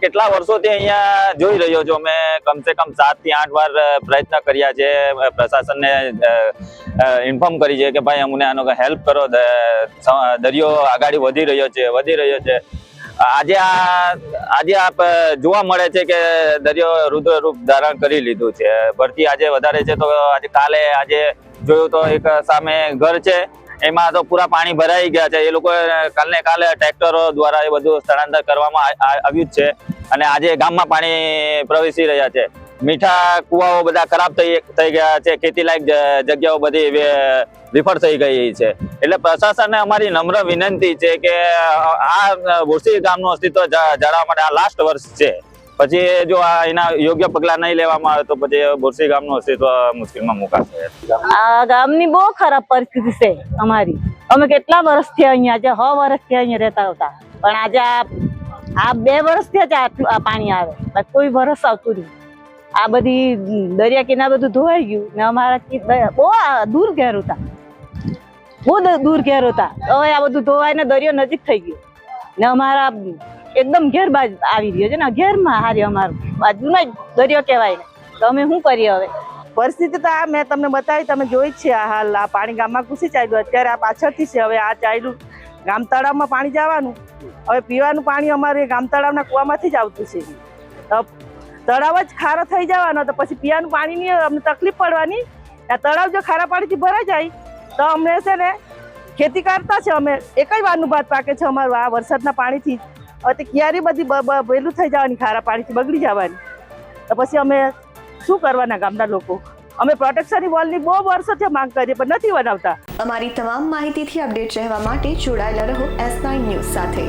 કેટલા વર્ષોથી અહીંયા જોઈ રહ્યો છું અમે કમસે કમ 7 થી 8 વાર પ્રયત્ન કર્યા છે, પ્રશાસનને ઇન્ફોર્મ કરી છે કે ભાઈ અમને આનો હેલ્પ કરો, દરિયો આગળ વધી રહ્યો છે। આજે આપ જોવા મળે છે કે દરિયો રુદ્ર રૂપ ધારણ કરી લીધું છે। ભરતી આજે વધારે છે તો આજે જોયું તો એક સામે ઘર છે એમાં તો પૂરા પાણી ભરાઈ ગયા છે। એ લોકો કાલે ટ્રેક્ટરો દ્વારા એ બધું સ્થળાંતર કરવામાં આવ્યું છે અને આજે ગામમાં પાણી પ્રવેશી રહ્યા છે। મીઠા કુવાઓ બધા ખરાબ થઈ ગયા છે, ખેતીલાયક જગ્યાઓ બધી વિફળ થઈ ગઈ છે। એટલે પ્રશાસનને અમારી નમ્ર વિનંતી છે કે આ બોરસી ગામનું અસ્તિત્વ જાળવવા માટે આ લાસ્ટ વર્ષ છે, પછી જો એના યોગ્ય પગલા નહીં લેવામાં આવે તો પછી બોરસી ગામનું અસ્તિત્વ મુશ્કેલમાં મુકાશે। આ ગામની બહુ ખરાબ પરિસ્થિતિ છે અમારી। અમે કેટલા વર્ષથી અહીંયા છે, 6 વર્ષથી અહીંયા રહેતા હતા, પણ આજે આ 2 વર્ષથી જ આ પાણી આવે, કોઈ વરસ આવતું નહીં। આ બધી દરિયા કિનારે બધું ધોવાઈ ગયું ને અમારા બહુ દૂર ઘેર હતા, બહુ દૂર ઘેર હતા। હવે આ બધું ધોવાઈને દરિયો નજીક થઈ ગયો ને અમારા એકદમ ઘેર બાજુ આવી રહ્યો છે ને, ઘેરમાં હારી અમારું બાજુમાં દરિયો કહેવાય ને, તો અમે શું કરીએ હવે? પરિસ્થિતિ તો આ મેં તમને બતાવી, તમે જોઈ જ છે। આ હાલ આ પાણી ગામમાં ઘૂસી ચાલ્યું, અત્યારે આ પાછળથી છે, હવે આ ચાલ્યું ગામ તળાવમાં પાણી જવાનું, હવે પીવાનું પાણી અમારે ગામ તળાવના કૂવામાંથી જ આવતું છે। તળાવ જ ખારો થઈ જવાનો તો પછી પીવાનું પાણીની અમને તકલીફ પડવાની। આ તળાવ જો ખારા પાણીથી ભરાઈ જાય તો અમને છે ને ખેતી કરતા છે, અમે એક જ વારનું ભાત પાકે છે અમારું આ વરસાદના પાણીથી। હવે તે ક્યારેય બધી વહેલું થઈ જવાની, ખારા પાણીથી બગડી જવાની, તો પછી અમે શું કરવાના ગામના લોકો? અમે પ્રોટેક્શનની વોલની બહુ વર્ષોથી માંગ કરીએ પણ નથી બનાવતા। અમારી તમામ માહિતીથી અપડેટ રહેવા માટે જોડાયેલા રહો S9 ન્યૂઝ સાથે।